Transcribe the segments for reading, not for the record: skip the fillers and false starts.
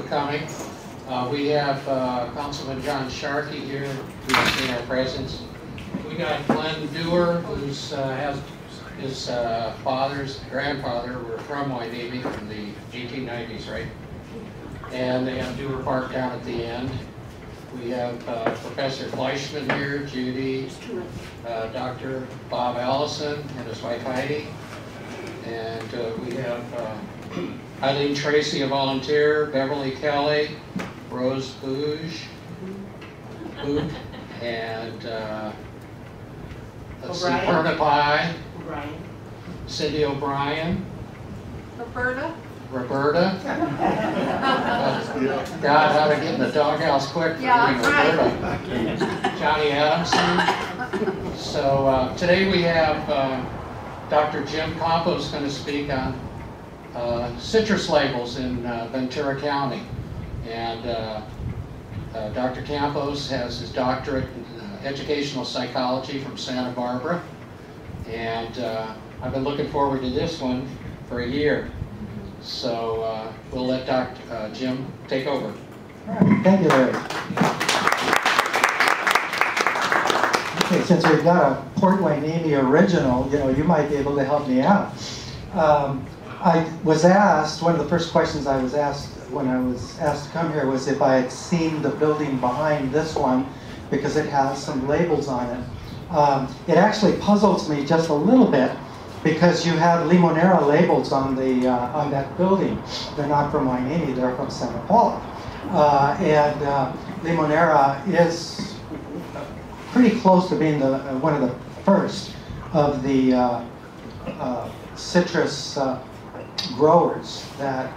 for coming. We have Councilman John Sharkey here, who's seen our presence. We got Glenn Dewar, who's has his grandfather were from Hueneme from the 1890s, right? And they have Dewar Park down at the end. We have Professor Fleischman here, Judy, Dr. Bob Allison and his wife Heidi. And we have Eileen Tracy, a volunteer, Beverly Kelly, Rose Booge, and let's see, Perna Pie, Cindy O'Brien, Roberta. God, how to get in the doghouse quick for getting Roberta. Johnny Adamson. So today we have Dr. Jim Campos going to speak on citrus labels in Ventura County. And Dr. Campos has his doctorate in educational psychology from Santa Barbara. And I've been looking forward to this one for a year. So we'll let Dr. Jim take over. All right. Thank you, Larry. Okay, since we've got a Port Hueneme original, you might be able to help me out. I was asked, one of the first questions I was asked when I was asked to come here was if I had seen the building behind this one, because it has some labels on it. It actually puzzles me just a little bit, because you have Limonera labels on the on that building. They're not from Hueneme, they're from Santa Clara. And Limonera is pretty close to being one of the first of the citrus growers that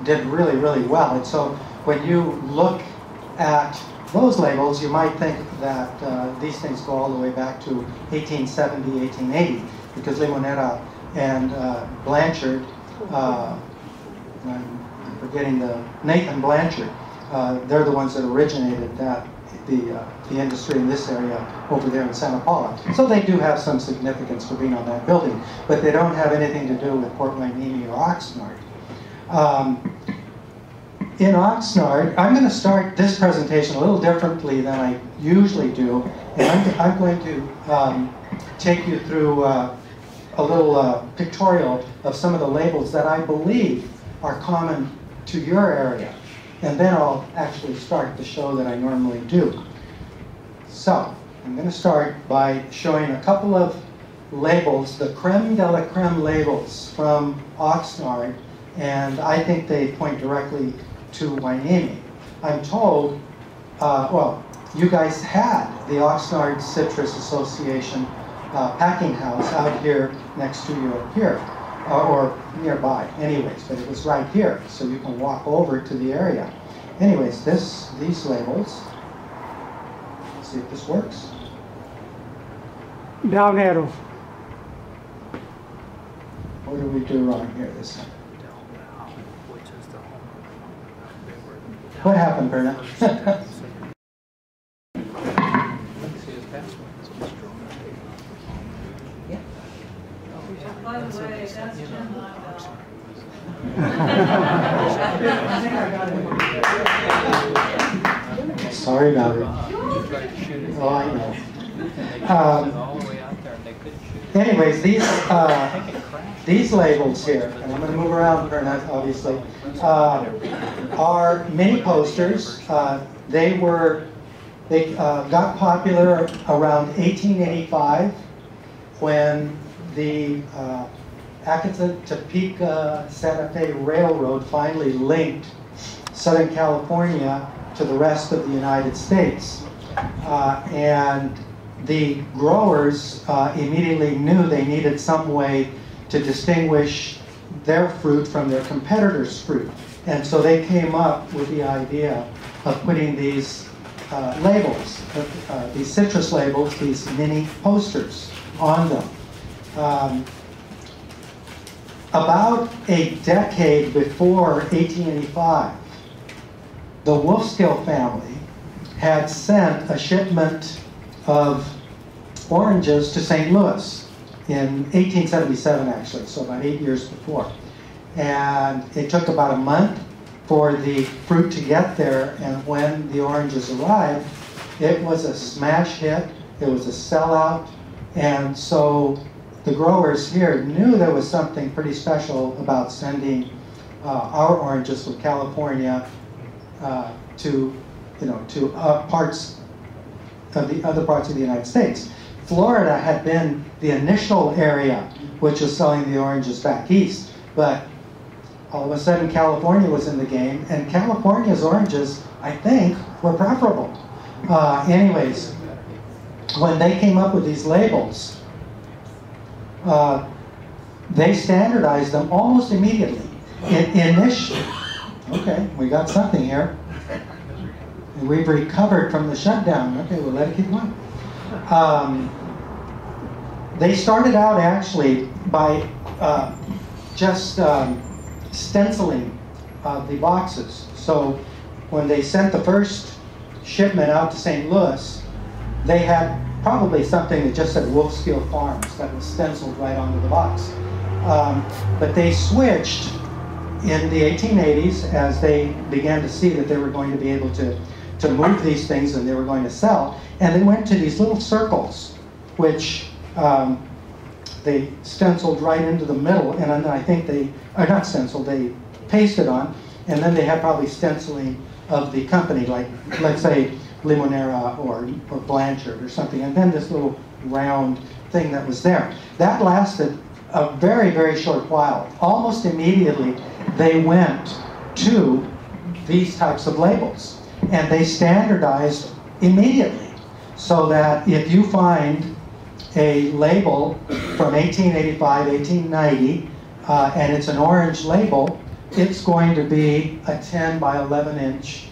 did really, really well. And so when you look at those labels, you might think that these things go all the way back to 1870, 1880, because Limonera and Blanchard, I'm forgetting Nathan Blanchard, they're the ones that originated the industry in this area over there in Santa Paula. So they do have some significance for being on that building, but they don't have anything to do with Port Hueneme or Oxnard. In Oxnard, I'm going to start this presentation a little differently than I usually do, and I'm going to take you through a little pictorial of some of the labels that I believe are common to your area, and then I'll actually start the show that I normally do. So, I'm going to start by showing a couple of labels, the creme de la creme labels from Oxnard, and I think they point directly to Hueneme. I'm told, well, you guys had the Oxnard Citrus Association packing house out here next to you up here, or nearby anyways, but it was right here, so you can walk over to the area. Anyways, these labels, let's see if this works. Down arrow. What do we do wrong here this time? What happened, Bernard? By the way, that's Jim Sorry about it. Oh, I know. Anyways, these labels here, and I'm going to move around, Bernard, obviously, are mini posters. They got popular around 1885 when the Atchison, Topeka, Santa Fe Railroad finally linked Southern California to the rest of the United States. And the growers immediately knew they needed some way to distinguish their fruit from their competitors' fruit. And so they came up with the idea of putting these labels, these citrus labels, these mini posters on them. About a decade before 1885, the Wolfskill family had sent a shipment of oranges to St. Louis in 1877, actually, so about 8 years before. And it took about a month for the fruit to get there, and when the oranges arrived, it was a smash hit, it was a sellout, and so the growers here knew there was something pretty special about sending our oranges from California to parts of the other parts of the United States. Florida had been the initial area which was selling the oranges back east, but all of a sudden California was in the game, and California's oranges, I think, were preferable. Anyways, when they came up with these labels, they standardized them almost immediately. Initially, okay, we got something here. And we've recovered from the shutdown. Okay, we'll let it keep going. They started out actually by just stenciling the boxes. So when they sent the first shipment out to St. Louis, they had probably something that just said Wolfsfield Farms that was stenciled right onto the box. But they switched in the 1880s as they began to see that they were going to be able to move these things and they were going to sell. And they went to these little circles, which they stenciled right into the middle, and then I think they, not stenciled, they pasted on, and then they had probably stenciling of the company, like, let's say, Limonera or Blanchard or something, and then this little round thing that was there. That lasted a very, very short while. Almost immediately, they went to these types of labels, and they standardized immediately, so that if you find a label from 1885, 1890, and it's an orange label, it's going to be a 10 by 11 inch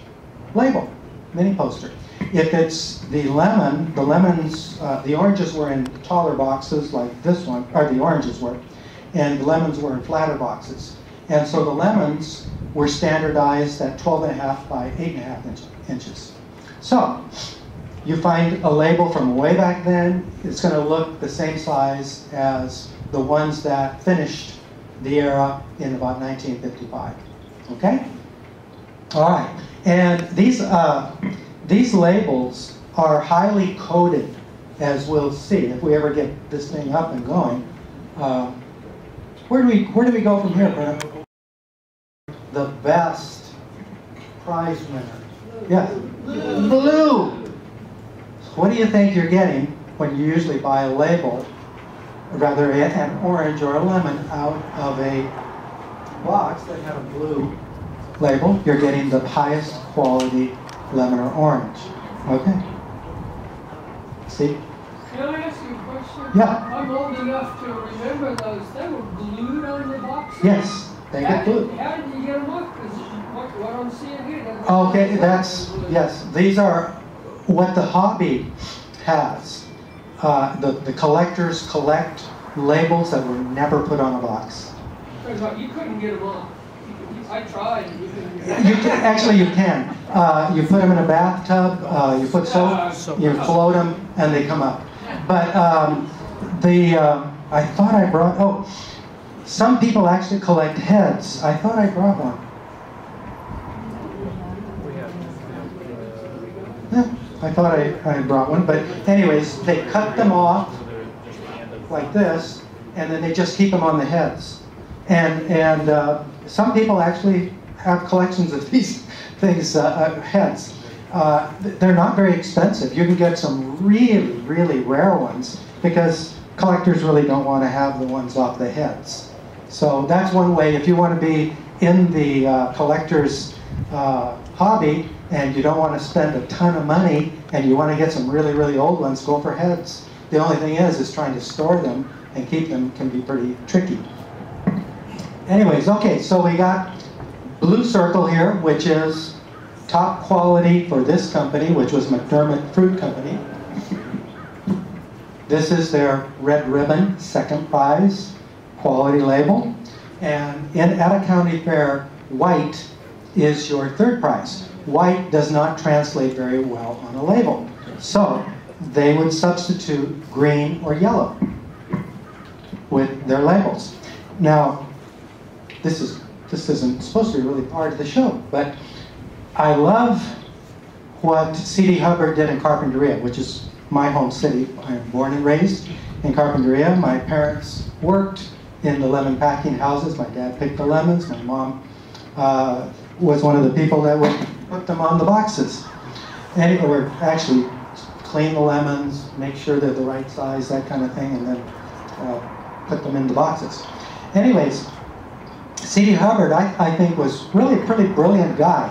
label, mini poster. If it's the lemon, the oranges were in taller boxes like this one, or the oranges were, and the lemons were in flatter boxes. And so the lemons were standardized at 12.5 by 8.5 inches. So, you find a label from way back then, it's going to look the same size as the ones that finished the era in about 1955. Okay? All right. And these labels are highly coded, as we'll see if we ever get this thing up and going. Where do we go from here, Brent? The best prize winner. Yes. Blue. What do you think you're getting when you usually buy a label, rather an orange or a lemon, out of a box that had a blue label? You're getting the highest quality lemon or orange. Okay. See? Can I ask you a question? Yeah. I'm old enough to remember those. They were glued on the box. Yes, they get glued. How did you get them up? Because what I'm seeing here. Okay, yes. These are what the hobby has. The collectors collect labels that were never put on a box. You couldn't get them off. I tried. Actually, you can. You put them in a bathtub, you put soap, you float them, and they come up. But I thought I brought, some people actually collect heads. I thought I brought one. Yeah, I thought I brought one. But anyways, they cut them off like this, and then they just keep them on the heads. And some people actually have collections of these things, heads. They're not very expensive. You can get some really, really rare ones because collectors really don't want to have the ones off the heads. So that's one way. If you want to be in the collector's hobby and you don't want to spend a ton of money and you want to get some really, really old ones, go for heads. The only thing is trying to store them and keep them can be pretty tricky. Anyways, okay, so we got Blue Circle here, which is top quality for this company, which was McDermott Fruit Company. This is their Red Ribbon, second prize, quality label. And at a county fair, white is your third prize. White does not translate very well on a label. So they would substitute green or yellow with their labels. Now, this is this isn't supposed to be really part of the show, but I love what C.D. Hubbard did in Carpinteria, which is my home city. I'm born and raised in Carpinteria. My parents worked in the lemon packing houses. My dad picked the lemons. My mom was one of the people that would put them on the boxes. Or actually clean the lemons, make sure they're the right size, that kind of thing, and then put them in the boxes. Anyways, C.D. Hubbard, I think, was really a pretty brilliant guy.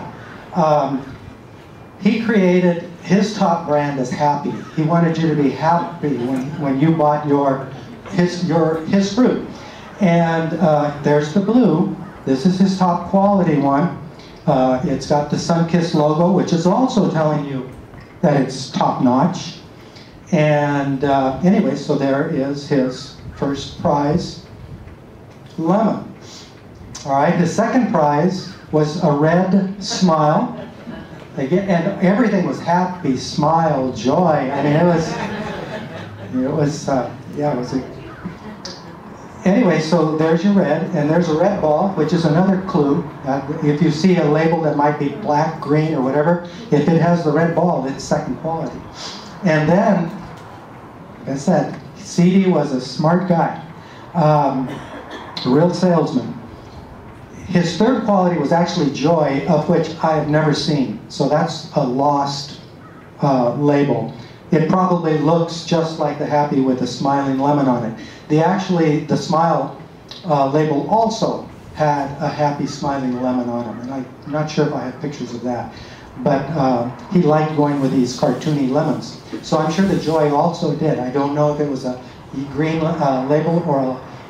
He created his top brand as Happy. He wanted you to be happy when you bought his fruit. And there's the blue. This is his top quality one. It's got the Sunkist logo, which is also telling you that it's top notch. And anyway, so there is his first prize lemon. All right, the second prize was a red smile. Again, and everything was happy, smile, joy. I mean, it was a... Anyway, so there's your red, and there's a red ball, which is another clue. If you see a label that might be black, green, or whatever, if it has the red ball, it's second quality. And then, like I said, C.D. was a smart guy, a real salesman. His third quality was actually joy, of which I have never seen. So that's a lost label. It probably looks just like the Happy with a smiling lemon on it. The smile label also had a happy smiling lemon on them, and I'm not sure if I have pictures of that. But he liked going with these cartoony lemons. So I'm sure the Joy also did. I don't know if it was a green label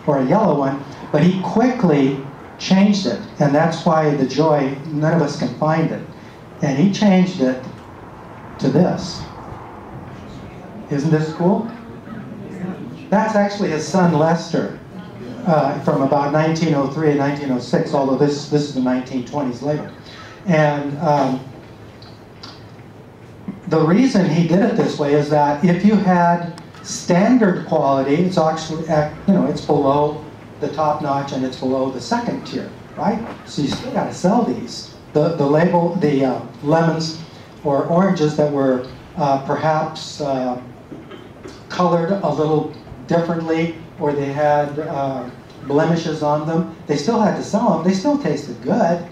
or a yellow one, but he quickly changed it, and that's why the Joy, none of us can find it. And he changed it to this. Isn't this cool? That's actually his son Lester from about 1903 and 1906, although this is the 1920s label. And the reason he did it this way is that if you had standard quality, it's actually, it's below the top notch and it's below the second tier, right? So you still got to sell these. The lemons or oranges that were perhaps colored a little differently, or they had blemishes on them, they still had to sell them. They still tasted good.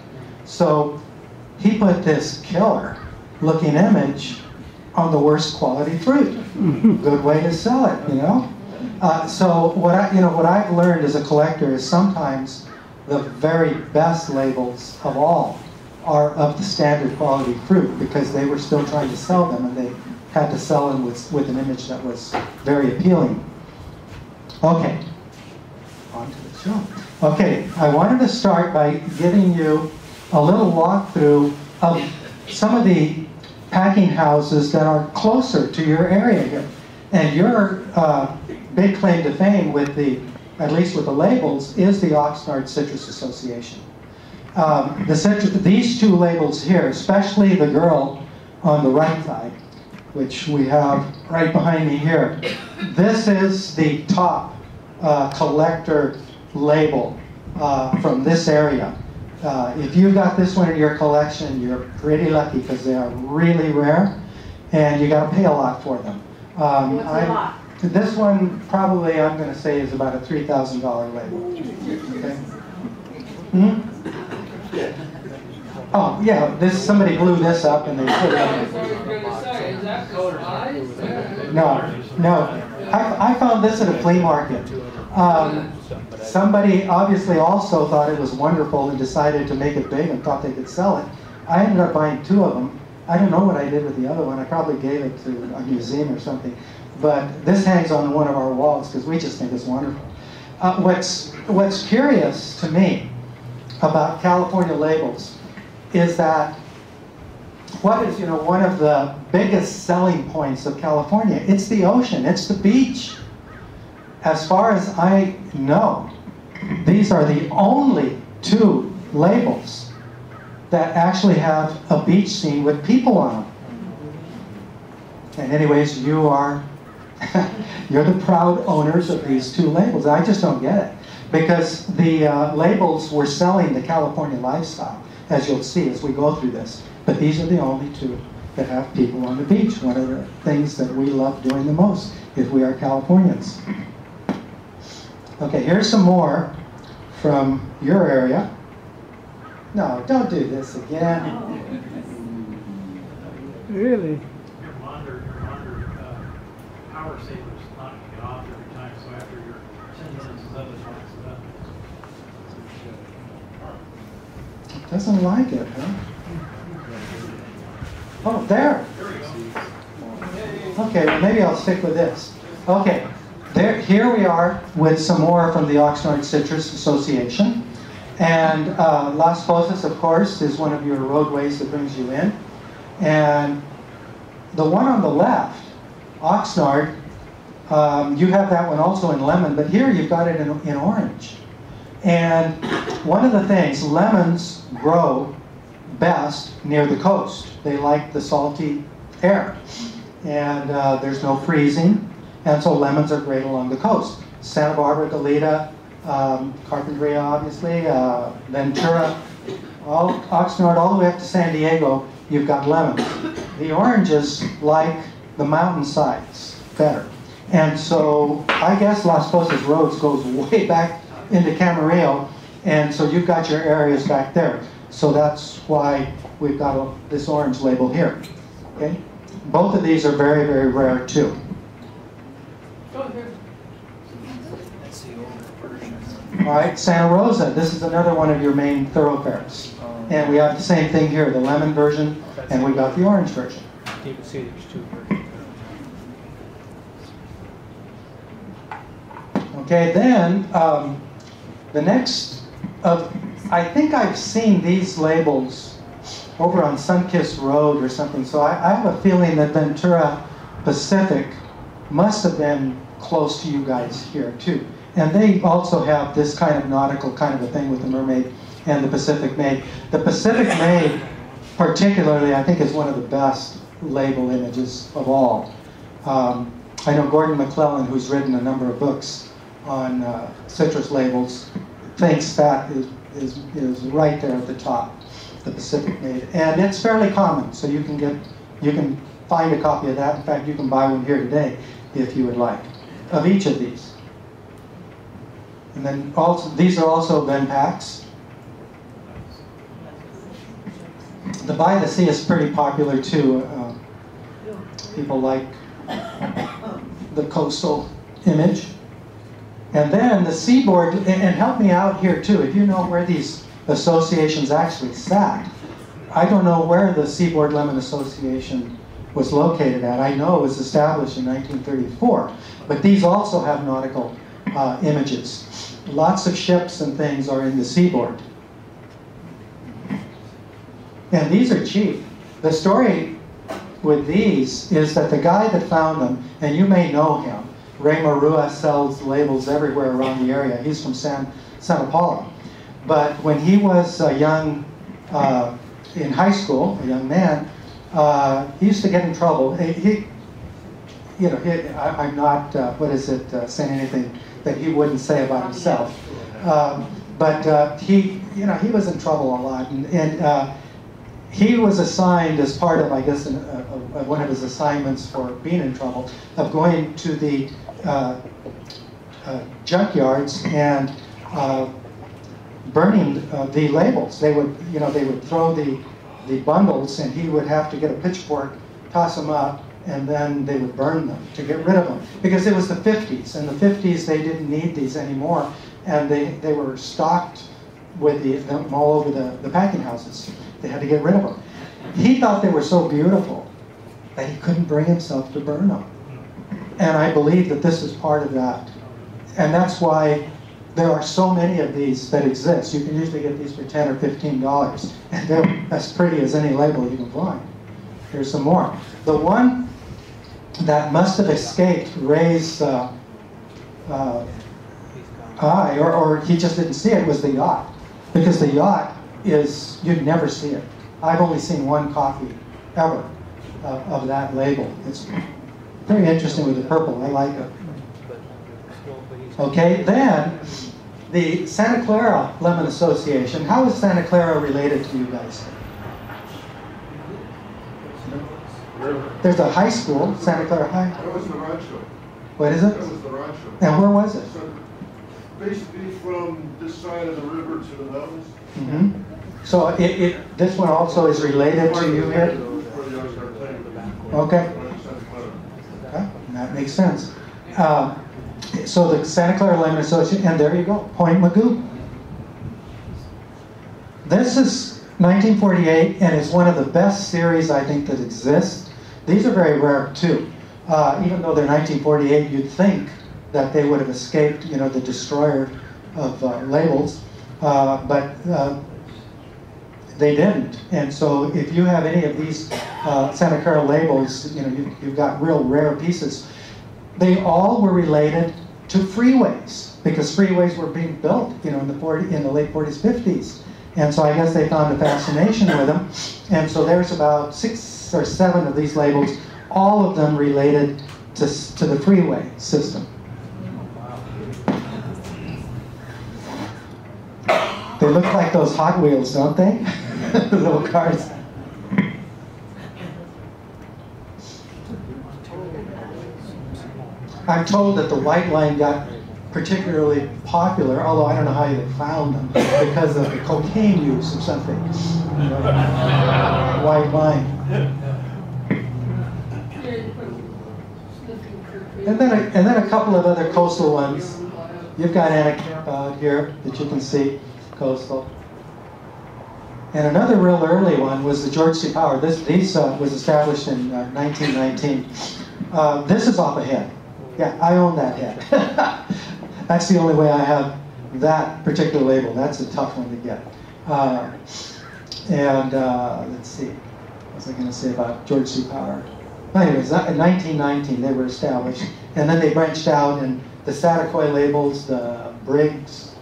So he put this killer looking image on the worst quality fruit. Good way to sell it, you know? So what I've learned as a collector is sometimes the very best labels of all are of the standard quality fruit, because they were still trying to sell them, and they had to sell them with an image that was very appealing. Okay, on to the show. Okay, I wanted to start by giving you a little walkthrough of some of the packing houses that are closer to your area here. And your big claim to fame with at least with the labels, is the Oxnard Citrus Association. These two labels here, especially the girl on the right side, which we have right behind me here, this is the top collector label from this area. If you've got this one in your collection, you're pretty lucky, because they are really rare, and you got to pay a lot for them. What's a lot? This one probably, I'm going to say, is about a $3,000 label. Okay. Hmm? Oh yeah, somebody blew this up and they put it on. No. I found this at a flea market. Somebody obviously also thought it was wonderful and decided to make it big and thought they could sell it. I ended up buying 2 of them. I don't know what I did with the other one. I probably gave it to a museum or something. But this hangs on one of our walls because we just think it's wonderful. What's curious to me about California labels is that what is, one of the biggest selling points of California? It's the ocean, it's the beach. As far as I know, these are the only 2 labels that actually have a beach scene with people on them. And anyways, you're the proud owners of these 2 labels. I just don't get it. because the labels were selling the California lifestyle, as you'll see as we go through this. But these are the only two that have people on the beach. One of the things that we love doing the most if we are Californians. Okay, here's some more from your area. No, don't do this again. Really? Your monitor power saver's not going to get off every time, so after your 10 minutes is up, it knocks it up. It doesn't like it, huh? Oh, there. There we go. Okay, well maybe I'll stick with this. Okay, here we are with some more from the Oxnard Citrus Association. And Las Posas, of course, is one of your roadways that brings you in. And the one on the left, Oxnard, you have that one also in lemon, but here you've got it in orange. And one of the things, lemons grow best near the coast. They like the salty air. And there's no freezing, and so lemons are great along the coast. Santa Barbara, Goleta, Carpinteria, obviously, Ventura, Oxnard, all the way up to San Diego, you've got lemons. The oranges like the mountainsides better. And so I guess Las Posas Roads goes way back into Camarillo, and so you've got your areas back there. So that's why we've got this orange label here. Okay? Both of these are very, very rare too. All right, Santa Rosa, this is another one of your main thoroughfares. And we have the same thing here, the lemon version, and we got the orange version. You can see there's two versions. Okay, then the next I think I've seen these labels over on Sunkist Road or something, so I have a feeling that Ventura Pacific must have been close to you guys here too. And they also have this kind of nautical kind of a thing with the mermaid and the Pacific Maid. The Pacific Maid particularly, I think, is one of the best label images of all. I know Gordon McClellan, who's written a number of books on citrus labels, thinks that is right there at the top, the Pacific Maid. And it's fairly common, so you can find a copy of that. In fact, you can buy one here today if you would like, of each of these. And then also, these are also Ven packs. The By the Sea is pretty popular too. People like the coastal image. And then the Seaboard, and help me out here too, if you know where these associations actually sat. I don't know where the Seaboard Lemon Association was located at. I know it was established in 1934, but these also have nautical images. Lots of ships and things are in the Seaboard. And these are cheap. The story with these is that the guy that found them, and you may know him, Ray Marua sells labels everywhere around the area. He's from Santa Paula. But when he was young, in high school, a young man, he used to get in trouble. I'm not, saying anything that he wouldn't say about himself. But he was in trouble a lot. And he was assigned as part of, I guess, one of his assignments for being in trouble, of going to the junkyards and burning the labels. They would throw the bundles, and he would have to get a pitchfork, toss them up, and then they would burn them to get rid of them. Because it was the 50s. In the 50s, they didn't need these anymore, and they were stocked with them all over the packing houses. They had to get rid of them. He thought they were so beautiful that he couldn't bring himself to burn them. And I believe that this is part of that. And that's why there are so many of these that exist. You can usually get these for $10 or $15. And they're as pretty as any label you can find. Here's some more. The one that must have escaped Ray's eye, or he just didn't see it, was the yacht. Because the yacht is, you'd never see it. I've only seen one copy ever of that label. It's very interesting with the purple. I like it. Okay, then The Santa Clara Lemon Association, how is Santa Clara related to you guys? There's a high school, Santa Clara High. That was the rancho. What is it? That was the rancho. And where was it? So basically from this side of the river to the mountains. Mm-hmm. So this one also is related to you here? Where the Oxnard plant. Okay. Santa Clara. Okay, that makes sense. So the Santa Clara Lemon Association, and there you go, Point Magu. This is 1948, and it's one of the best series I think that exists. These are very rare too. Even though they're 1948, you'd think that they would have escaped, you know, the destroyer of labels, but they didn't. And so if you have any of these Santa Clara labels, you know, you've got real rare pieces. They all were related to freeways, because freeways were being built, you know, in the late 40s, 50s. And so I guess they found a fascination with them. And so there's about 6 or 7 of these labels, all of them related to the freeway system. They look like those Hot Wheels, don't they? The little cars. I'm told that the white line got particularly popular, although I don't know how they found them, because of the cocaine use or something. You know, white line. And then a couple of other coastal ones. You've got Campos out here that you can see, coastal. And another real early one was the George C. Power. This was established in 1919. This is off a head. Yeah, I own that head. That's the only way I have that particular label. That's a tough one to get. Let's see. What was I going to say about George C. Power? Anyways, in 1919 they were established, and then they branched out, and the Satakoy labels, the Briggs,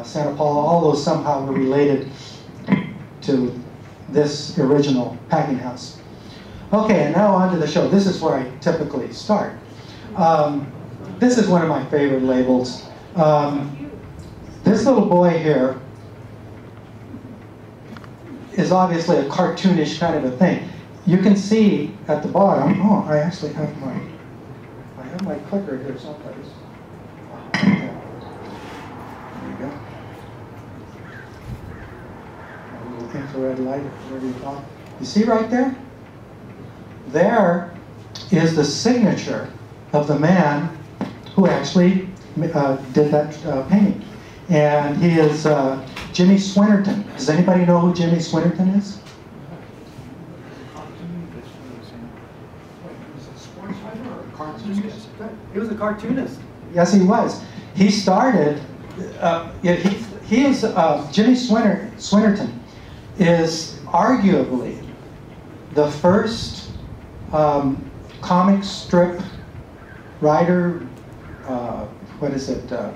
Santa Paula, all those somehow were related to this original packing house. Okay, and now on to the show. This is where I typically start. This is one of my favorite labels. This little boy here is obviously a cartoonish kind of a thing. You can see at the bottom, oh, I actually have my clicker here someplace. There you go. A little infrared light, whatever you call it. You see right there? There is the signature of the man who actually did that painting. And he is Jimmy Swinnerton. Does anybody know who Jimmy Swinnerton is? He was a cartoonist. Yes, he was. He started, Jimmy Swinnerton is arguably the first comic strip writer,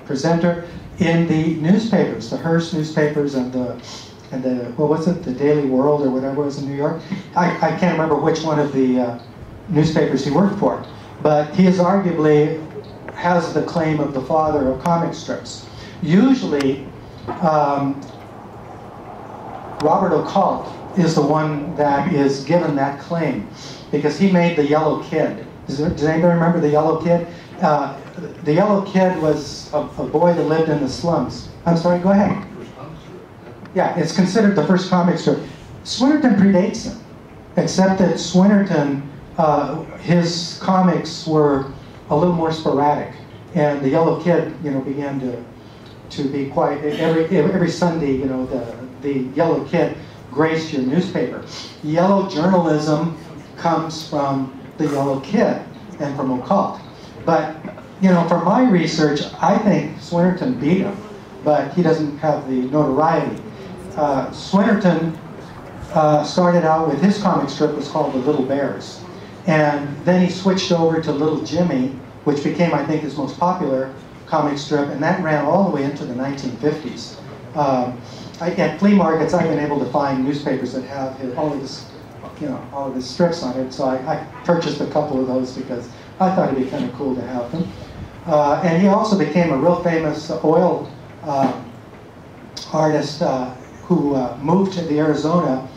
presenter in the newspapers, the Hearst newspapers and the what was it, the Daily World or whatever it was in New York. I can't remember which one of the newspapers he worked for, but he is arguably has the claim of the father of comic strips. Usually, Robert Occult is the one that is given that claim because he made the Yellow Kid. Does anybody remember the Yellow Kid? The Yellow Kid was a boy that lived in the slums. I'm sorry, go ahead. Yeah, it's considered the first comic strip. Swinnerton predates him, except that Swinnerton, his comics were a little more sporadic, and the Yellow Kid, began to be quite every Sunday. The Yellow Kid graced your newspaper. Yellow journalism comes from the Yellow Kid and from Occult. But from my research, I think Swinnerton beat him, but he doesn't have the notoriety. Swinnerton started out with his comic strip was called The Little Bears. And then he switched over to Little Jimmy, which became, I think, his most popular comic strip, and that ran all the way into the 1950s. At flea markets, I've been able to find newspapers that have all of his strips on it, so I purchased a couple of those because I thought it'd be kind of cool to have them. And he also became a real famous oil artist who moved to the Arizona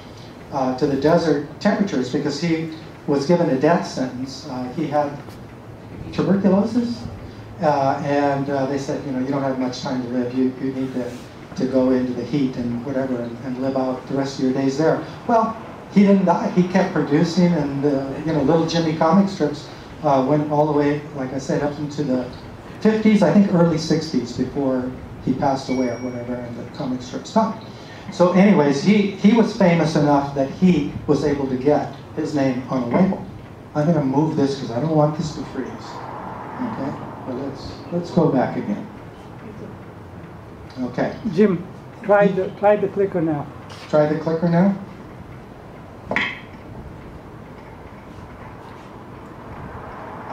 to the desert temperatures because he was given a death sentence. He had tuberculosis, and they said, you know, you don't have much time to live. You need to go into the heat and whatever and live out the rest of your days there. Well, he didn't die. He kept producing, and you know, little Jimmy comic strips went all the way, like I said, up into the 50s, I think early 60s, before he passed away or whatever, and the comic strip stopped. So anyways, he was famous enough that he was able to get his name on a label. I'm going to move this because I don't want this to freeze. Okay, well, let's go back again. Okay. Jim, try the clicker now. Try the clicker now.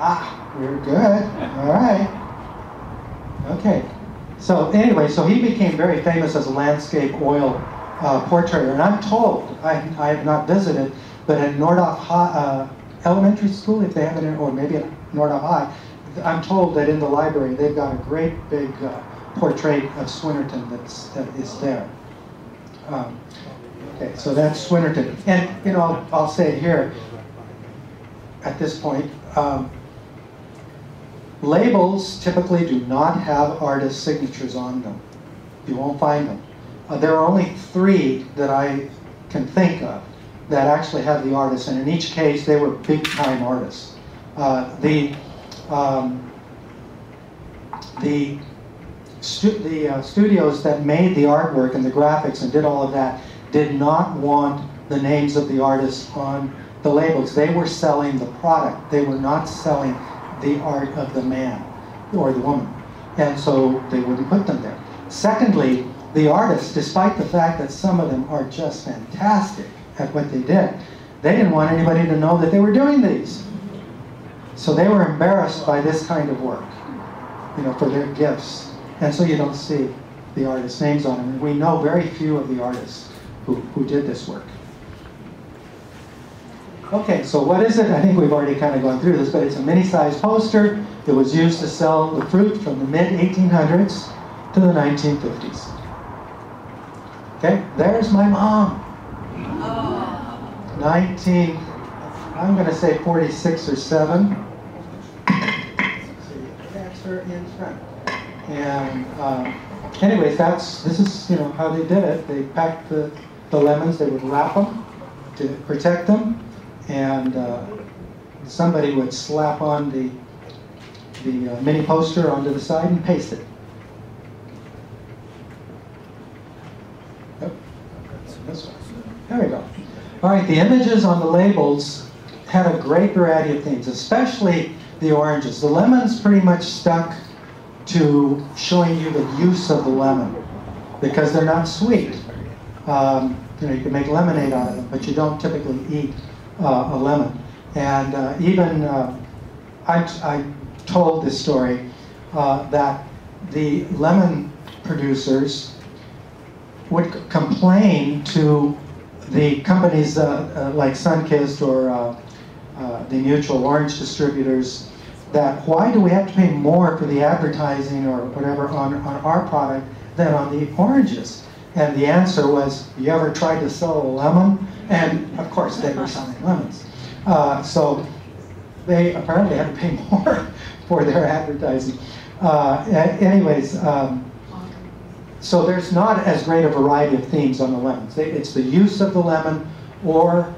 Ah, we're good. All right. Okay. So anyway, so he became very famous as a landscape oil portraiter. And I'm told, I have not visited, but at Nordhoff Elementary School, if they have it, or maybe at Nordhoff High, I'm told that in the library they've got a great big portrait of Swinnerton that is there. Okay, so that's Swinnerton. And, you know, I'll say it here at this point. Labels typically do not have artist signatures on them. You won't find them. There are only 3 that I can think of that actually have the artists, and in each case they were big-time artists. The studios that made the artwork and the graphics and did all of that did not want the names of the artists on the labels. They were selling the product. They were not selling the art of the man or the woman. And so they wouldn't put them there. Secondly, the artists, despite the fact that some of them are just fantastic at what they did, they didn't want anybody to know that they were doing these. So they were embarrassed by this kind of work, you know, for their gifts. And so you don't see the artists' names on them. And we know very few of the artists who did this work. Okay, so what is it? I think we've already kind of gone through this, but it's a mini-sized poster. It was used to sell the fruit from the mid-1800s to the 1950s. Okay, there's my mom. 19, I'm going to say 46 or 7. That's her in front. And anyways, this is, you know, how they did it. They packed the lemons. They would wrap them to protect them. And somebody would slap on the mini poster onto the side and paste it. Yep. This one. There we go. All right, the images on the labels had a great variety of themes, especially the oranges. The lemons pretty much stuck to showing you the use of the lemon because they're not sweet. You know, you can make lemonade out of them, but you don't typically eat a lemon. And even I told this story that the lemon producers would complain to the companies like Sunkist or the Mutual Orange distributors that why do we have to pay more for the advertising or whatever on our product than on the oranges? And the answer was, you ever tried to sell a lemon? And of course they were selling lemons. So they apparently had to pay more for their advertising. Anyways, so there's not as great a variety of themes on the lemons. It's the use of the lemon or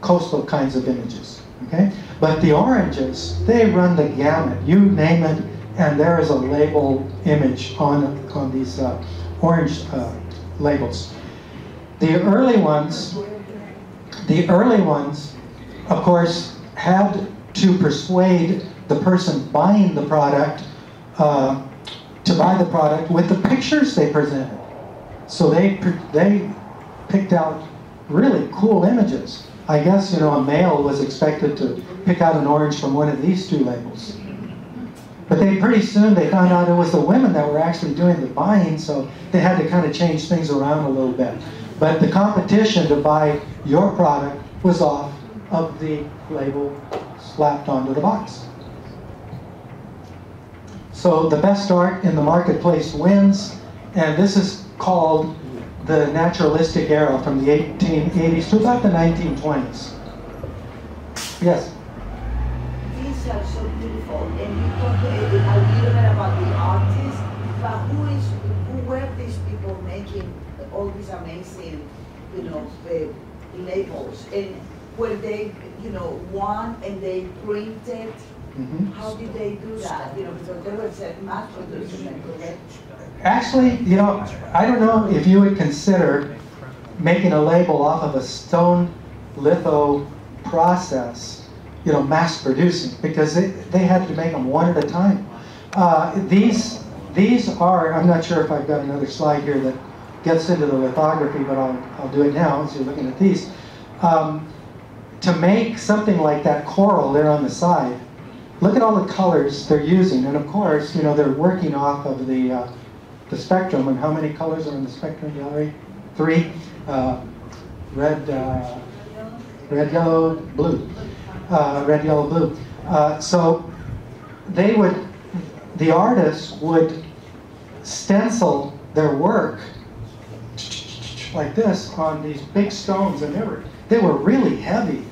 coastal kinds of images. Okay? But the oranges, they run the gamut. You name it, and there is a label image on these orange labels. The early ones, of course, had to persuade the person buying the product to buy the product with the pictures they presented. So they picked out really cool images. I guess, you know, a male was expected to pick out an orange from one of these 2 labels. But pretty soon they found out it was the women that were actually doing the buying, so they had to kind of change things around a little bit. But the competition to buy your product was off of the label slapped onto the box. So the best art in the marketplace wins, and this is called the naturalistic era from the 1880s to about the 1920s. Yes? These are so beautiful, and you talk a little bit about the artists, but who were these people making all these amazing, labels? And were they, one and they printed? Mm-hmm. How did they do that? Because they were mass producing, correct? Actually, I don't know if you would consider making a label off of a stone litho process, mass producing, because they had to make them one at a time. These are, I'm not sure if I've got another slide here that gets into the lithography, but I'll do it now as you're looking at these. To make something like that coral there on the side, look at all the colors they're using, and of course, they're working off of the spectrum. And how many colors are in the spectrum gallery? 3. Red, yellow, blue. Red, yellow, blue. So the artists would stencil their work like this on these big stones, and they were really heavy.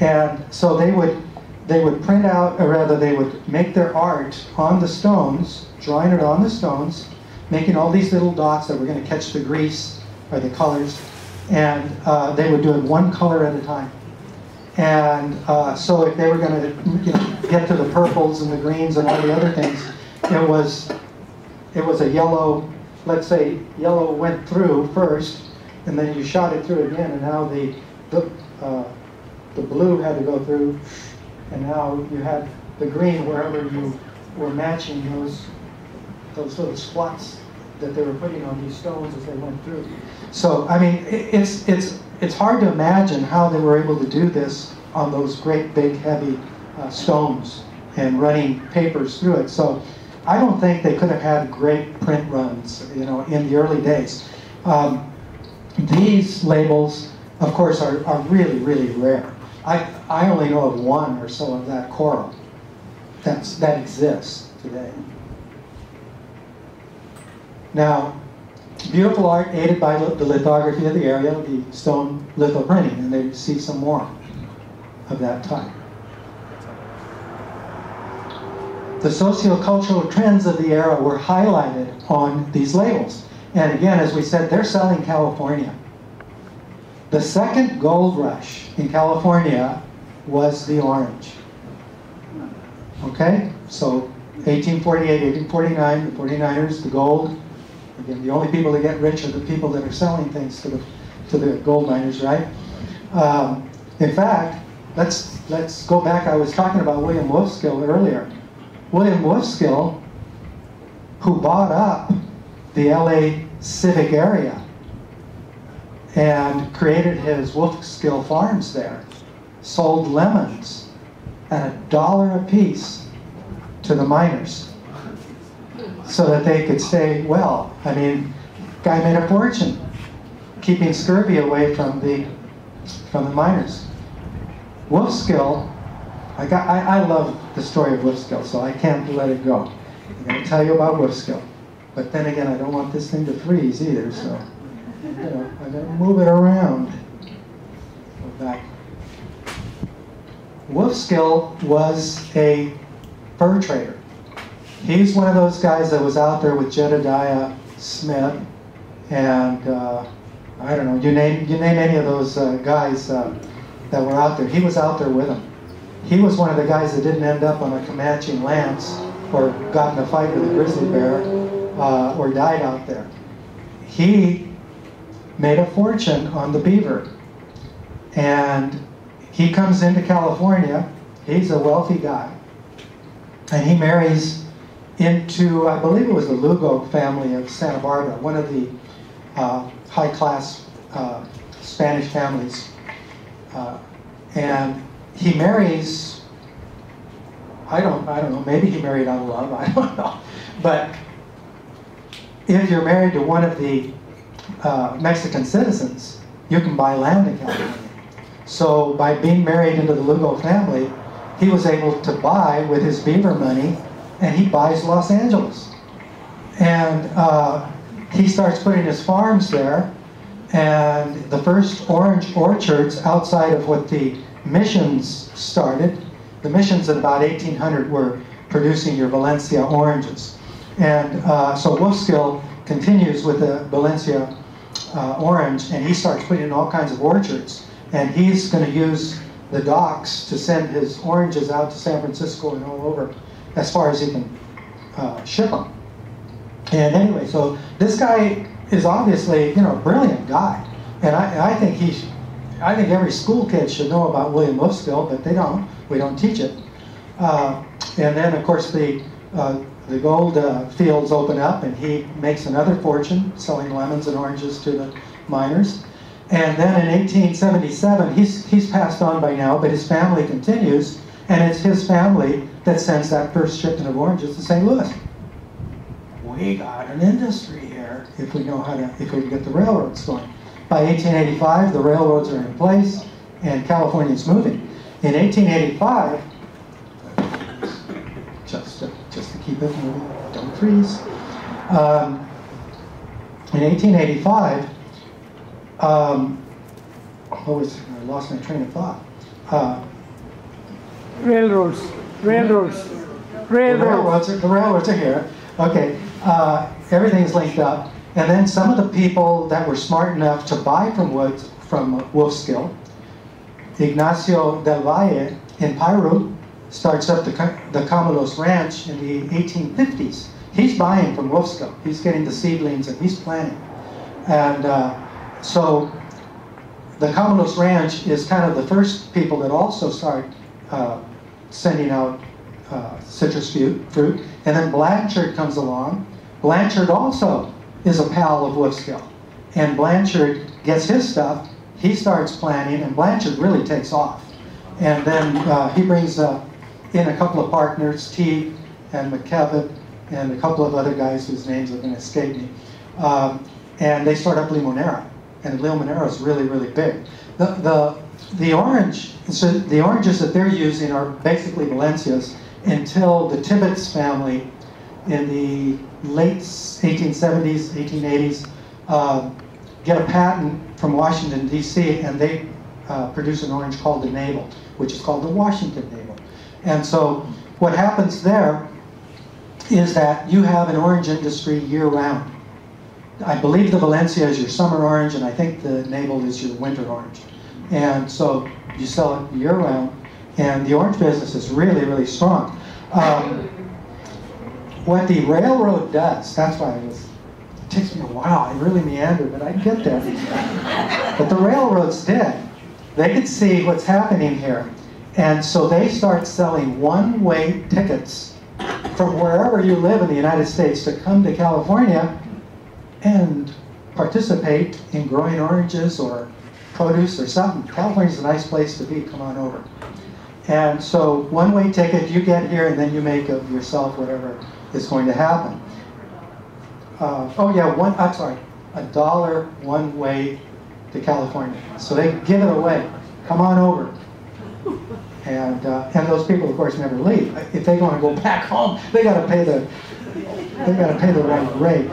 And so they would print out, or rather they would make their art on the stones, drawing it on the stones, making all these little dots that were going to catch the grease or the colors, and they would do it one color at a time. And so if they were going to get to the purples and the greens and all the other things, it was a yellow. Let's say yellow went through first, and then you shot it through again, and now the blue had to go through, and now you had the green wherever you were matching those little spots that they were putting on these stones as they went through. So it's hard to imagine how they were able to do this on those great big heavy stones and running papers through it. So I don't think they could have had great print runs, in the early days. These labels, of course, are really, really rare. I only know of one or so of that coral that exists today. Now, beautiful art aided by the lithography of the area, the stone litho printing, and they see some more of that type. The socio-cultural trends of the era were highlighted on these labels. And again, as we said, they're selling California. The second gold rush in California was the orange. Okay? So 1848, 1849, the 49ers, the gold. Again, the only people that get rich are the people that are selling things to the gold miners, right? In fact, let's go back. I was talking about William Wolfskill earlier. William Wolfskill, who bought up the LA civic area and created his Wolfskill farms there, sold lemons at $1 a piece to the miners so that they could stay well. Guy made a fortune keeping scurvy away from the miners. Wolfskill, I love the story of Wolfskill, so I can't let it go. I'm going to tell you about Wolfskill. But then again, I don't want this thing to freeze either, so I'm going to move it around. Go back. Wolfskill was a fur trader. He's one of those guys that was out there with Jedediah Smith, and I don't know, you name any of those guys that were out there. He was out there with them. He was one of the guys that didn't end up on a Comanche lance or got in a fight with a grizzly bear or died out there. He made a fortune on the beaver. And he comes into California. He's a wealthy guy. And he marries into, I believe it was the Lugo family of Santa Barbara, one of the high-class Spanish families. And he marries, I don't know, maybe he married out of love, I don't know. But if you're married to one of the Mexican citizens, you can buy land in California. So by being married into the Lugo family, he was able to buy, with his beaver money, and he buys Los Angeles. And he starts putting his farms there, and the first orange orchards outside of what the missions started. The missions in about 1800 were producing your Valencia oranges. And so Wolfskill continues with the Valencia orange, and he starts putting in all kinds of orchards. And he's going to use the docks to send his oranges out to San Francisco and all over as far as he can ship them. And anyway, so this guy is obviously, a brilliant guy. And I think every school kid should know about William Wolfskill, but they don't. We don't teach it. And then, of course, the gold fields open up, and he makes another fortune selling lemons and oranges to the miners. And then in 1877, he's passed on by now, but his family continues, and it's his family that sends that first shipment of oranges to St. Louis. We got an industry here if we can get the railroads going. By 1885, the railroads are in place, and California's moving. In 1885, just to keep it moving, don't freeze. In 1885, I lost my train of thought. Railroads. The railroads are here. Okay, everything's linked up. And then some of the people that were smart enough to buy from Wolfskill, Ignacio del Valle in Piru, starts up the Campos Ranch in the 1850s. He's buying from Wolfskill. He's getting the seedlings and he's planting. And so the Campos Ranch is kind of the first people that also start sending out citrus fruit. And then Blanchard comes along. Blanchard also is a pal of Wolfskill. And Blanchard gets his stuff, he starts planting, and Blanchard really takes off. And then he brings in a couple of partners, Teague and McKevitt, and a couple of other guys whose names are going to escape me. And they start up Limonera. And Limonera is really, really big. The oranges that they're using are basically Valencias until the Tibbetts family in the late 1870s, 1880s get a patent from Washington, D.C., and they produce an orange called the Navel, which is called the Washington Navel. And so what happens there is that you have an orange industry year-round. I believe the Valencia is your summer orange, and I think the Navel is your winter orange. And so you sell it year-round, and the orange business is really, really strong. What the railroad does, that's why it takes me a while, I really meander, but I get there. But the railroads did. They could see what's happening here. And so they start selling one-way tickets from wherever you live in the United States to come to California and participate in growing oranges or produce or something. California's a nice place to be, come on over. And so one-way ticket, you get here and then you make of yourself whatever is going to happen. $1 one way to California. So they give it away. Come on over. And those people, of course, never leave. If they want to go back home, they got to pay the right rate.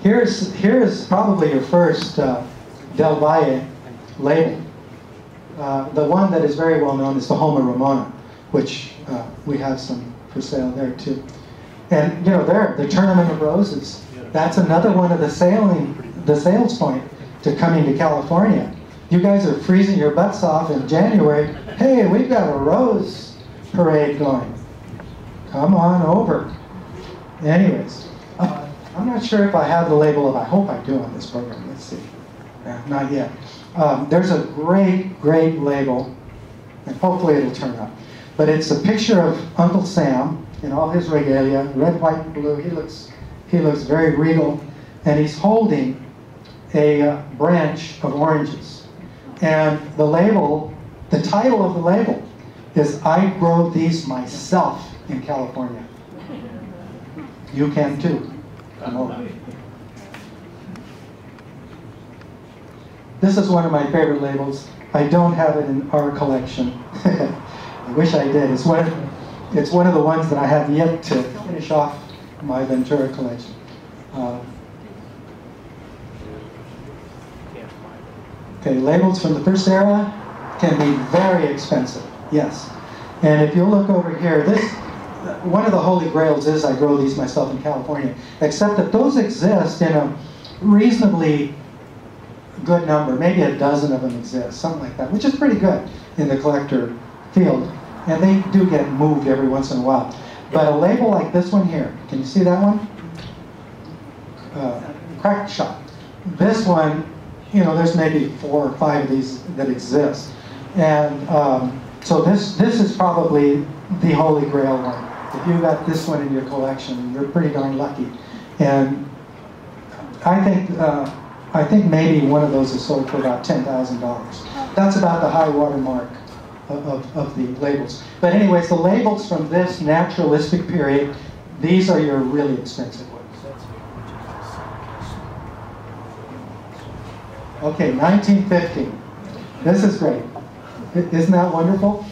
Here's probably your first Del Valle label. The one that is very well known is the Homa Ramona, which we have some for sale there too. And the Tournament of Roses. That's another one of the sales point to coming to California. You guys are freezing your butts off in January. Hey, we've got a rose parade going. Come on over. Anyways, I'm not sure if I have the label of, I hope I do on this program. Let's see. Not yet. There's a great, great label, and hopefully it'll turn up. But it's a picture of Uncle Sam in all his regalia, red, white, blue. He looks very regal, and he's holding a branch of oranges. And the label, the title of the label is "I Grow These Myself in California." You can too. Come over. This is one of my favorite labels. I don't have it in our collection. I wish I did. It's one of it's one of the ones that I have yet to finish off my Ventura collection. Okay, labels from the first era can be very expensive, yes. And if you look over here, this, one of the holy grails is I grow these myself in California, except that those exist in a reasonably good number, maybe a dozen of them exist, something like that, which is pretty good in the collector field. And they do get moved every once in a while. But a label like this one here, can you see that one? Crack shot. This one, you know, there's maybe 4 or 5 of these that exist. And so this is probably the holy grail one. If you got this one in your collection, you're pretty darn lucky. And I think maybe one of those is sold for about $10,000. That's about the high water mark of the labels. But anyways, the labels from this naturalistic period, these are your really expensive ones. Okay, 1915. This is great. Isn't that wonderful?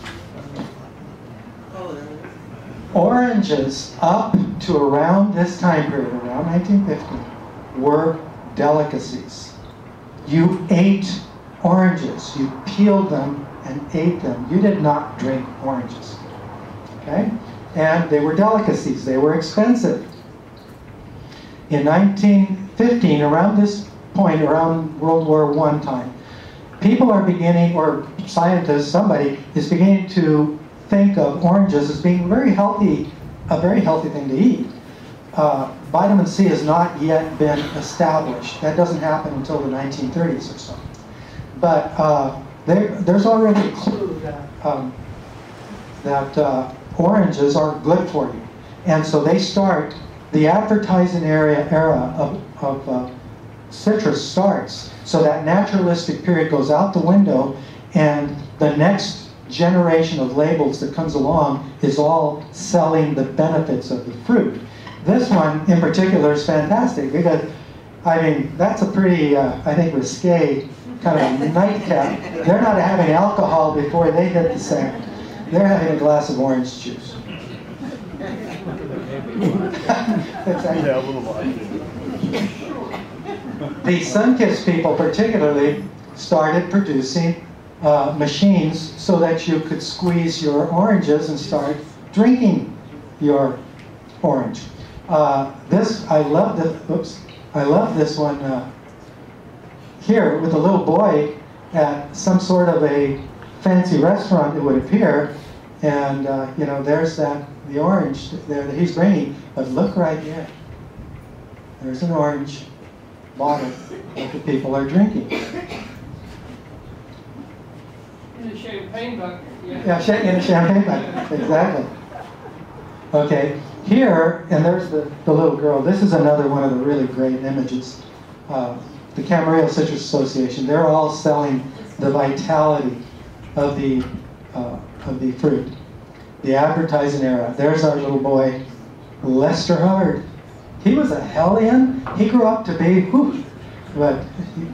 Oranges up to around this time period, around 1950, were delicacies. You ate oranges. You peeled them and ate them. You did not drink oranges. Okay? And they were delicacies. They were expensive. In 1915, around this point, around World War I time, people are beginning, or scientists, somebody is beginning to think of oranges as being very healthy, a very healthy thing to eat. Vitamin C has not yet been established. That doesn't happen until the 1930s or so. But there's already a clue that oranges are good for you. And so they start, the advertising era of citrus starts. So that naturalistic period goes out the window, and the next generation of labels that comes along is all selling the benefits of the fruit. This one in particular is fantastic because, I mean, that's a pretty, I think, risque kind of nightcap. They're not having alcohol before they hit the sack. They're having a glass of orange juice. The sun-kissed people particularly started producing machines so that you could squeeze your oranges and start drinking your orange. I love this one here with a little boy at some sort of a fancy restaurant, it would appear, and you know, there's the orange there that he's bringing, but look right here. There's an orange bottle that the people are drinking. In a champagne bucket, yeah. Yeah, in a champagne bucket, exactly. Okay, here, and there's the little girl. This is another one of the really great images. The Campos Citrus Association, they're all selling the vitality of the fruit. The advertising era. There's our little boy, Lester Hubbard. He was a hellion. He grew up to be, but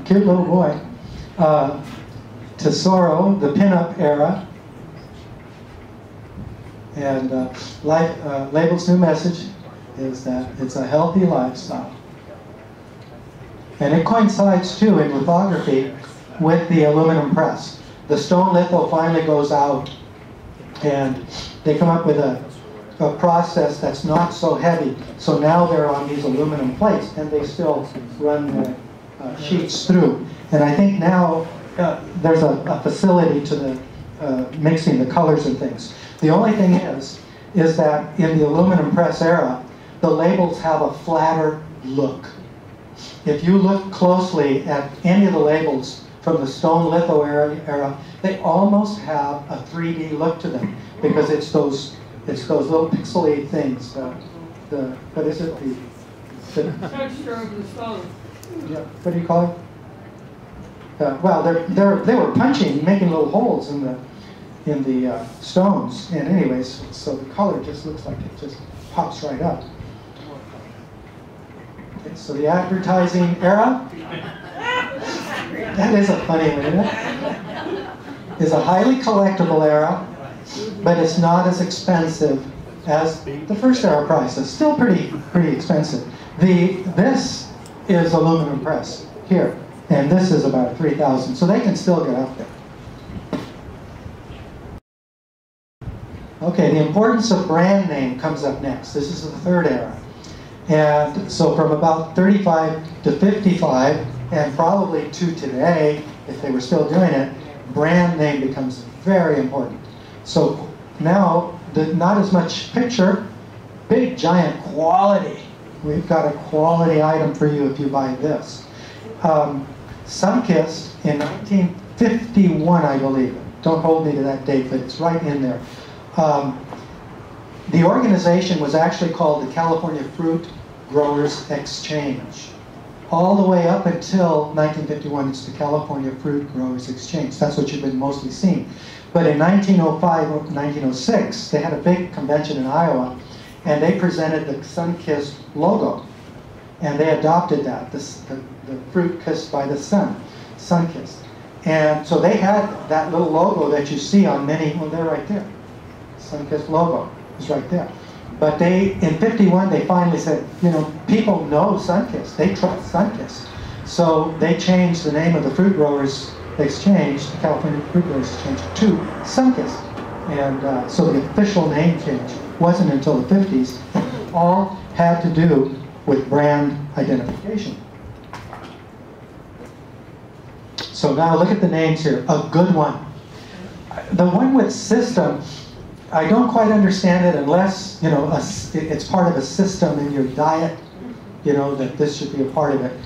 cute little boy. Tesoro, the pinup era. And Label's new message is that it's a healthy lifestyle. And it coincides, too, in lithography with the aluminum press. The stone litho finally goes out, and they come up with a process that's not so heavy. So now they're on these aluminum plates, and they still run the sheets through. And I think now there's a facility to the mixing the colors and things. The only thing is that in the aluminum press era, the labels have a flatter look. If you look closely at any of the labels from the stone litho era, they almost have a 3D look to them because it's those little pixely things. What is it? The Texture of the stone. Yeah, what do you call it? Well, they were punching, making little holes in the stones. And anyways, so the color just looks like it just pops right up. Okay, so the advertising era, that is a funny one, isn't it? Is a highly collectible era, but it's not as expensive as the first era prices. Still pretty expensive. This is aluminum press here, and this is about 3,000, so they can still get up there. Okay, the importance of brand name comes up next. This is the third era. And so from about 35 to 55, and probably to today, if they were still doing it, brand name becomes very important. So now, not as much picture, big giant quality. We've got a quality item for you if you buy this. Sunkist in 1951, I believe. Don't hold me to that date, but it's right in there. The organization was actually called the California Fruit Growers Exchange. All the way up until 1951, it's the California Fruit Growers Exchange. That's what you've been mostly seeing. But in 1905 or 1906, they had a big convention in Iowa, and they presented the Sunkist logo. And they adopted that, the fruit kissed by the sun, Sunkist. And so they had that little logo that you see on many, well, they're right there. Sunkist logo is right there. But in 51, they finally said, you know, people know Sunkist. They trust Sunkist. So they changed the name of the Fruit Growers Exchange, the California Fruit Growers Exchange, to Sunkist. And so the official name change wasn't until the 50s. It all had to do with brand identification. So now look at the names here. A good one. The one with system, I don't quite understand it unless, you know, it's part of a system in your diet, you know, that this should be a part of it.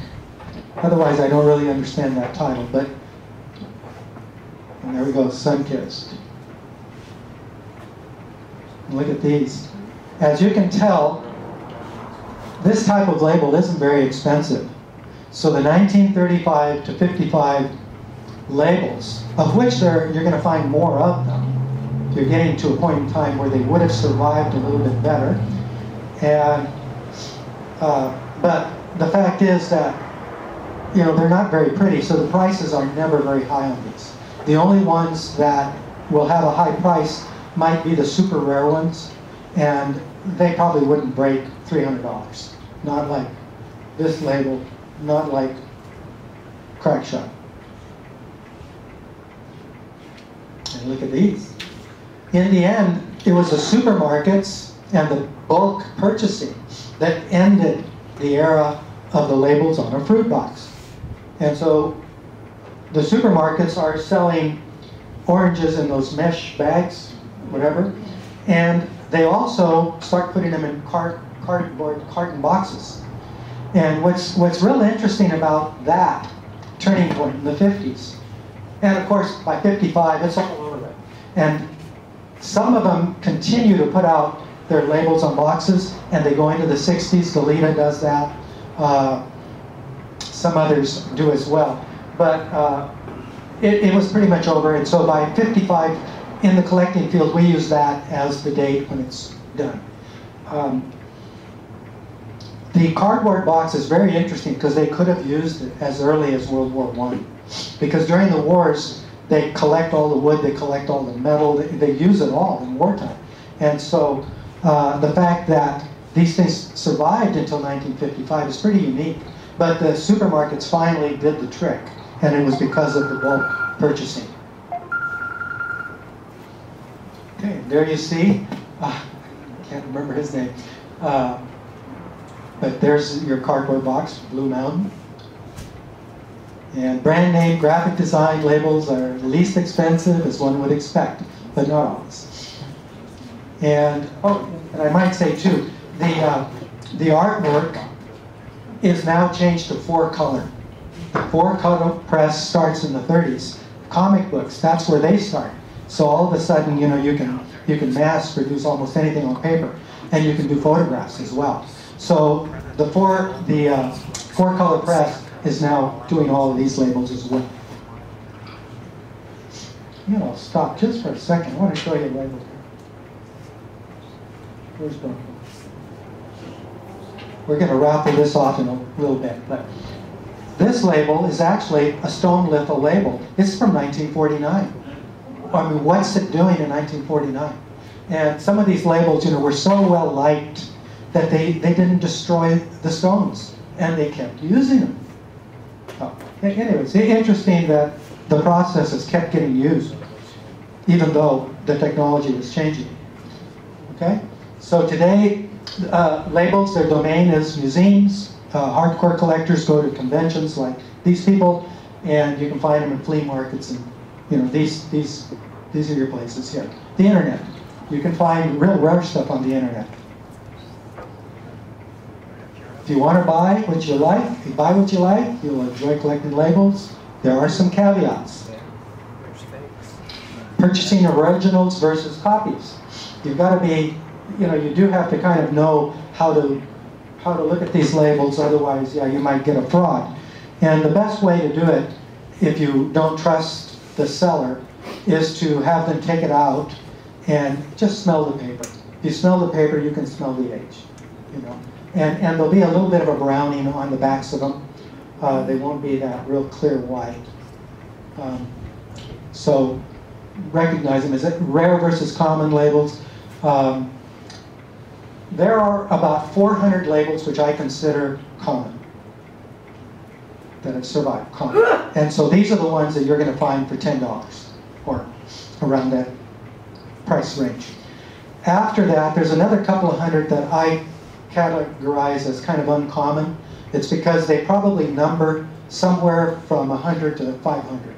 Otherwise, I don't really understand that title, but, and there we go, Sunkist. Look at these. As you can tell, this type of label isn't very expensive. So the 1935 to 55 labels, of which you're going to find more of them. You're getting to a point in time where they would have survived a little bit better. And, but the fact is that, you know, they're not very pretty, so the prices are never very high on these. The only ones that will have a high price might be the super rare ones, and they probably wouldn't break $300. Not like this label, not like Crack Shot. And look at these. In the end, it was the supermarkets and the bulk purchasing that ended the era of the labels on a fruit box. And so the supermarkets are selling oranges in those mesh bags, whatever, and they also start putting them in carton boxes. And what's real interesting about that turning point in the 50s, and of course by 55 it's all over it, and some of them continue to put out their labels on boxes, and they go into the 60s. Goleta does that. Some others do as well. But it was pretty much over, and so by 55, in the collecting field, we use that as the date when it's done. The cardboard box is very interesting because they could have used it as early as World War I. Because during the wars, they collect all the wood, they collect all the metal, they use it all in wartime. And so the fact that these things survived until 1955 is pretty unique. But the supermarkets finally did the trick, and it was because of the bulk purchasing. Okay, there you see, can't remember his name, but there's your cardboard box, Blue Mountain. And brand name, graphic design labels are least expensive, as one would expect, but not always. And, oh, and I might say too, the artwork is now changed to 4-color. The 4-color press starts in the 30s. Comic books, that's where they start. So all of a sudden, you know, you can mass produce almost anything on paper, and you can do photographs as well. So the 4-color press is now doing all of these labels as well. You know, I'll stop just for a second. I want to show you a label here. Where's the? We're going to raffle this off in a little bit, but this label is actually a stone litho label. It's from 1949. I mean, what's it doing in 1949? And some of these labels, were so well liked that they didn't destroy the stones, and they kept using them. Oh, anyways, it's interesting that the processes kept getting used, even though the technology was changing. Okay? So today, labels, their domain is museums. Hardcore collectors go to conventions like these people, and you can find them in flea markets, and these are your places here. The internet. You can find real rare stuff on the internet. If you want to buy what you like, if you buy what you like, you'll enjoy collecting labels. There are some caveats. Purchasing originals versus copies. You've got to be, you do have to kind of know how to look at these labels, otherwise, yeah, you might get a fraud. And the best way to do it, if you don't trust the seller, is to have them take it out and just smell the paper. If you smell the paper, you can smell the age, And there'll be a little bit of a browning on the backs of them. They won't be that real clear white. So recognize them. Is it rare versus common labels? There are about 400 labels which I consider common, that have survived, common. And so these are the ones that you're going to find for $10 or around that price range. After that, there's another couple of hundred that I categorize as kind of uncommon. It's because they probably number somewhere from 100 to 500.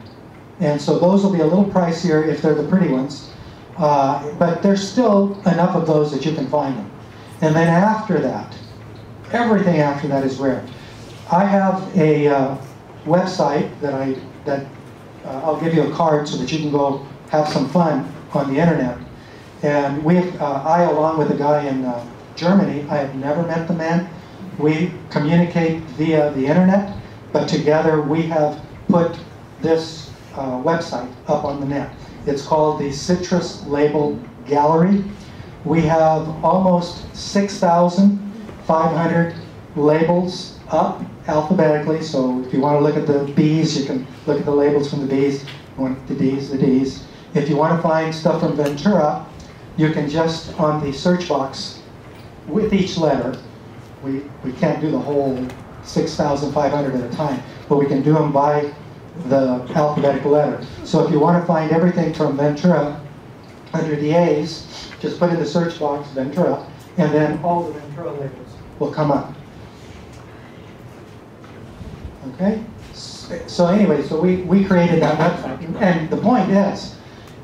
And so those will be a little pricier if they're the pretty ones. But there's still enough of those that you can find them. And then after that, everything after that is rare. I have a website that I'll give you a card so that you can go have some fun on the internet. And I, along with a guy in Germany, I have never met the man. We communicate via the internet, but together we have put this website up on the net. It's called the Citrus Label Gallery. We have almost 6,500 labels up alphabetically, so if you want to look at the B's, you can look at the labels from the B's. If you want the D's, the D's. If you want to find stuff from Ventura, you can just, on the search box, with each letter, we can't do the whole 6,500 at a time, but we can do them by the alphabetical letter. So if you want to find everything from Ventura under the A's, just put in the search box Ventura, and then all the Ventura labels will come up. Okay? So anyway, so we created that website. And the point is,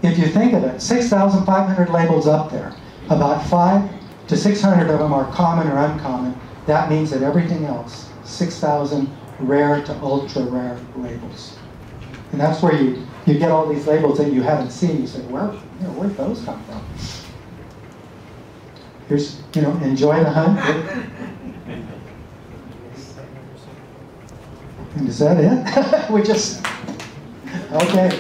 if you think of it, 6,500 labels up there, about 500 to 600 of them are common or uncommon. That means that everything else, 6,000 rare to ultra rare labels. And that's where you get all these labels that you haven't seen. You say, where'd those come from? Here's, enjoy the hunt. And is that it? We just, okay.